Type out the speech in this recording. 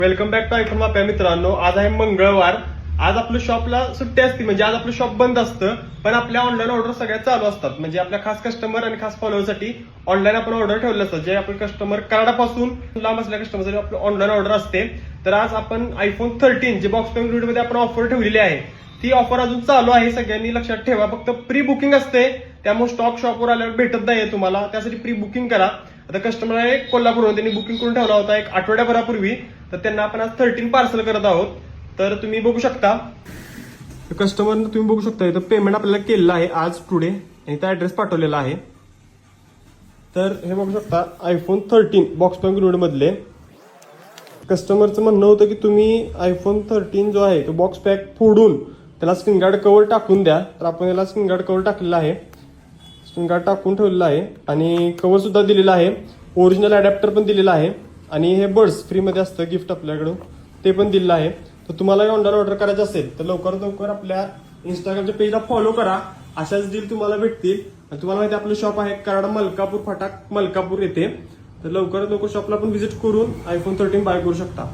Welcome back to iPhone माप्या मित्रांनो. आज आहे मंगळवार. आज आपलं शॉपला सुट्टी असते, म्हणजे आज आपलं शॉप बंद असतं, पण आपल्या ऑनलाईन ऑर्डर सगळ्या चालू असतात. म्हणजे आपल्या खास कस्टमर आणि खास फॉलोअरसाठी ऑनलाईन आपण ऑर्डर ठेवले असतात. जे आपले कस्टमर कराडापासून लांब असल्या कस्टमरसाठी आपलं ऑनलाईन ऑर्डर असते. तर आज आपण आयफोन 13 जे बॉक्स पॅक मध्ये आपण ऑफर ठेवलेली आहे, ती ऑफर अजून चालू आहे. सगळ्यांनी लक्षात ठेवा, फक्त प्री बुकिंग असते, त्यामुळे स्टॉक शॉपवर आल्यावर भेटत नाही तुम्हाला. त्यासाठी प्री बुकिंग करा. आता कस्टमर आहे कोल्हापूरहून, त्यांनी बुकिंग करून ठेवला होता एक आठवड्याभरापूर्वी. तर त्यांना आपण आज 13 पार्सल करत आहोत. तर तुम्ही बघू शकता, कस्टमरनं तुम्ही बघू शकता इथं पेमेंट आपल्याला केलेलं आहे आज टुडे, आणि इथं ऍड्रेस पाठवलेला आहे. तर हे बघू शकता आयफोन 13 बॉक्स पॅक मधले. कस्टमरचं म्हणणं होतं की तुम्ही आयफोन 13 जो आहे तो बॉक्स पॅक फोडून त्याला स्क्रीन गार्ड कव्हर टाकून द्या. तर आपण याला स्क्रीन गार्ड कव्हर टाकलेला आहे, स्क्रीन गार्ड टाकून ठेवलेला आहे, आणि कव्हर सुद्धा दिलेला आहे. ओरिजिनल अडॅप्टर पण दिलेला आहे, आणि हे बर्ड्स फ्रीमध्ये असतं गिफ्ट आपल्याकडून, ते पण दिलेलं आहे. तर तुम्हाला ऑनलाईन ऑर्डर करायचं असेल तर लवकरात लवकर आपल्या इंस्टाग्रामच्या पेजला फॉलो करा. अशाच डील तुम्हाला भेटतील. तुम्हाला माहिती आपलं शॉप आहे कराड मलकापूर फाटा मलकापूर येथे. तर लवकरात लवकर शॉपला पण व्हिजिट करून आयफोन 13 बाय करू शकता.